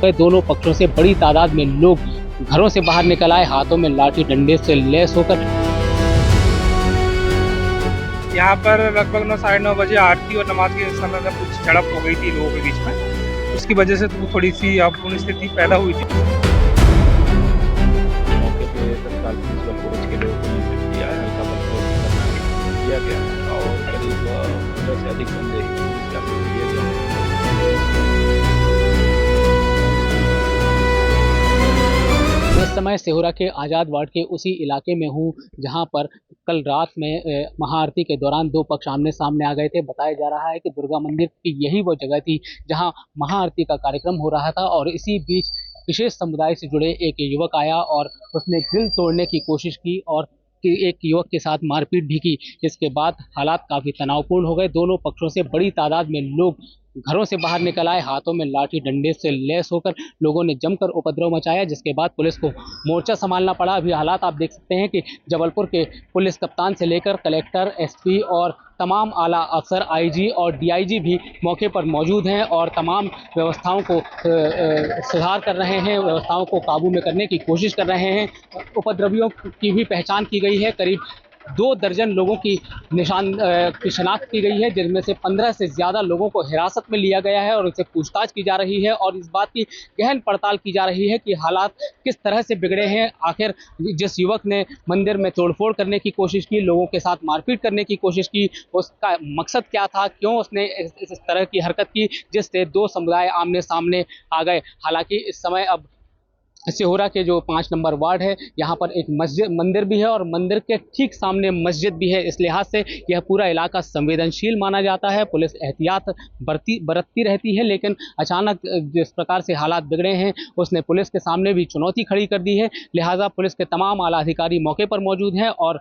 गए। दोनों पक्षों से बड़ी तादाद में लोग घरों से बाहर निकल आए, हाथों में लाठी डंडे से लैस होकर। यहाँ पर लगभग 9-9:30 बजे आरती और नमाज के समय में कुछ झड़प हो गई थी लोगों के बीच में। उसकी वजह से तो थोड़ी सी अपूर्ण स्थिति पैदा हुई थी। मौके पे तत्काल पुलिस बल पहुंच के लोगों को नियंत्रित किया है, हल्का बल किया गया है और करीब 15 से अधिक संदेही पुलिस के हाथों में लिए गए हैं। इस समय सिहोरा के आज़ाद वार्ड के उसी इलाके में हूँ जहाँ पर कल रात में महाआरती के दौरान दो पक्ष आमने सामने आ गए थे। बताया जा रहा है कि दुर्गा मंदिर की यही वो जगह थी जहाँ महाआरती का कार्यक्रम हो रहा था और इसी बीच विशेष समुदाय से जुड़े एक युवक आया और उसने ग्रिल तोड़ने की कोशिश की और एक युवक के साथ मारपीट भी की। इसके बाद हालात काफ़ी तनावपूर्ण हो गए। दोनों पक्षों से बड़ी तादाद में लोग घरों से बाहर निकल आए, हाथों में लाठी डंडे से लैस होकर लोगों ने जमकर उपद्रव मचाया, जिसके बाद पुलिस को मोर्चा संभालना पड़ा। अभी हालात आप देख सकते हैं कि जबलपुर के पुलिस कप्तान से लेकर कलेक्टर, एसपी और तमाम आला अफसर, आईजी और डीआईजी भी मौके पर मौजूद हैं और तमाम व्यवस्थाओं को सुधार कर रहे हैं, व्यवस्थाओं को काबू में करने की कोशिश कर रहे हैं। उपद्रवियों की भी पहचान की गई है। करीब 2 दर्जन लोगों की शिनाख्त की गई है, जिनमें से 15 से ज़्यादा लोगों को हिरासत में लिया गया है और उनसे पूछताछ की जा रही है और इस बात की गहन पड़ताल की जा रही है कि हालात किस तरह से बिगड़े हैं। आखिर जिस युवक ने मंदिर में तोड़फोड़ करने की कोशिश की, लोगों के साथ मारपीट करने की कोशिश की, उसका मकसद क्या था, क्यों उसने इस तरह की हरकत की जिससे 2 समुदाय आमने सामने आ गए। हालांकि इस समय अब सिहोरा के जो 5 नंबर वार्ड है, यहाँ पर एक मंदिर भी है और मंदिर के ठीक सामने मस्जिद भी है। इस लिहाज से यह पूरा इलाका संवेदनशील माना जाता है। पुलिस एहतियात बरतती रहती है, लेकिन अचानक जिस प्रकार से हालात बिगड़े हैं उसने पुलिस के सामने भी चुनौती खड़ी कर दी है। लिहाजा पुलिस के तमाम आला अधिकारी मौके पर मौजूद हैं और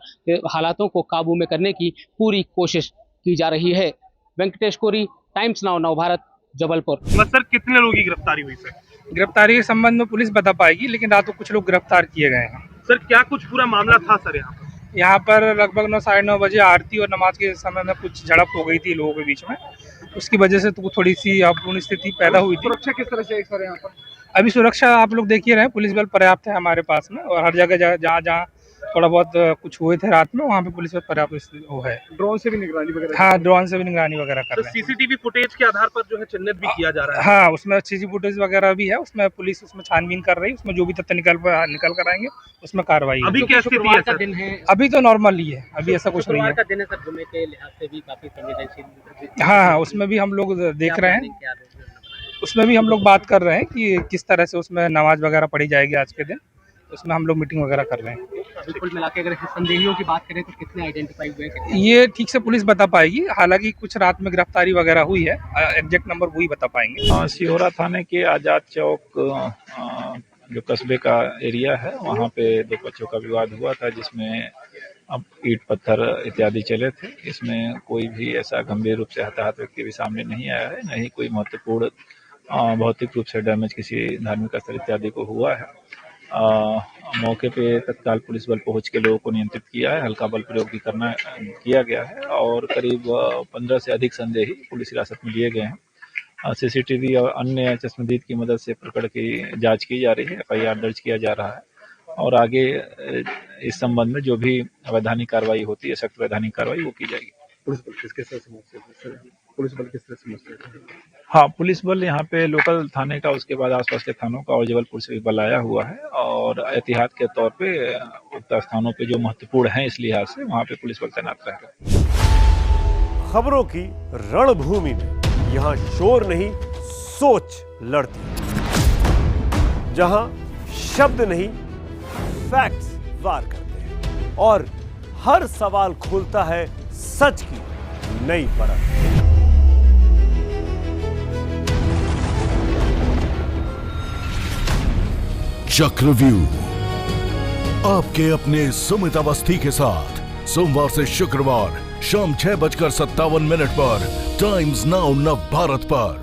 हालातों को काबू में करने की पूरी कोशिश की जा रही है। Venkatesh Kori, Times Now, Navbharat, Jabalpur. Sir कितने लोगों की गिरफ्तारी हुई सर? गिरफ्तारी के संबंध में पुलिस बता पाएगी, लेकिन रात को कुछ लोग गिरफ्तार किए गए हैं। सर क्या कुछ पूरा मामला था सर यहाँ पर लगभग 9-9:30 बजे आरती और नमाज के समय में कुछ झड़प हो गई थी लोगों के बीच में। उसकी वजह से तो थोड़ी सी अपूर्ण स्थिति पैदा हुई थी। सुरक्षा किस तरह से है सर यहाँ पर? अभी सुरक्षा आप लोग देख ही रहे हैं, पुलिस बल पर्याप्त है हमारे पास में और हर जगह जहाँ थोड़ा बहुत कुछ हुए थे रात में, वहाँ पे पुलिस बल पर्याप्त वो है। ड्रोन से भी निगरानी वगैरह? हाँ, ड्रोन से भी निगरानी वगैरह कर रहे हैं। सीसीटीवी फुटेज के आधार पर जो है चिन्हित भी किया जा रहा है। हाँ, उसमें सीसी फुटेज वगैरह भी है, उसमें पुलिस उसमें छानबीन कर रही है, उसमें जो भी तथ्य निकल कर आएंगे उसमें कार्रवाई। अभी क्या स्थिति है सर? दिन है, अभी तो नॉर्मल ही है, अभी ऐसा कुछ नहीं है। का दिन है सर, जुमे के लिहाज से भी काफी संवेदनशील। हाँ, उसमें भी हम लोग देख रहे हैं, उसमें भी हम लोग बात कर रहे हैं कि किस तरह से उसमें नमाज वगैरह पढ़ी जाएगी आज के दिन। उसमें हम लोग मीटिंग वगैरह कर रहे हैं। कुल मिला के अगर संदेहियों की बात करें तो कितने आइडेंटिफाई हुए हैं? ये ठीक से पुलिस बता पाएगी, हालांकि कुछ रात में गिरफ्तारी वगैरह हुई है, एग्जैक्ट नंबर वही बता पाएंगे। सिहोरा थाने के आजाद चौक जो कस्बे का एरिया है, वहाँ पे 2 पक्षों का विवाद हुआ था, जिसमें अब ईंट पत्थर इत्यादि चले थे। इसमें कोई भी ऐसा गंभीर रूप से हताहत व्यक्ति भी सामने नहीं आया है, न ही कोई महत्वपूर्ण भौतिक रूप से डैमेज किसी धार्मिक स्थल इत्यादि को हुआ है। मौके पे तत्काल पुलिस बल पहुंच के लोगों को नियंत्रित किया है, हल्का बल प्रयोग भी किया गया है और करीब 15 से अधिक संदेही पुलिस हिरासत में लिए गए हैं। सीसीटीवी और अन्य चश्मदीद की मदद से प्रकरण की जांच की जा रही है, एफआईआर दर्ज किया जा रहा है और आगे इस संबंध में जो भी वैधानिक कार्रवाई होती है, सख्त वैधानिक कार्रवाई वो की जाएगी। पुलिस बल किस तरह से समझते हैं? हाँ, पुलिस बल यहाँ पे लोकल थाने का, उसके बाद आसपास के थानों का और जबलपुर से भी बल आया हुआ है और एहतियात के तौर पे उक्त स्थानों पे जो महत्वपूर्ण हैं इस लिहाज से वहाँ पे पुलिस बल तैनात रहेगा। खबरों की रणभूमि में यहाँ शोर नहीं, सोच लड़ती है, जहाँ शब्द नहीं फैक्ट्स वार करते हैं और हर सवाल खोलता है सच की नई परत। चक्रव्यूह आपके अपने सुमित अवस्थी के साथ सोमवार से शुक्रवार शाम 6:57 पर टाइम्स नाउ नवभारत पर।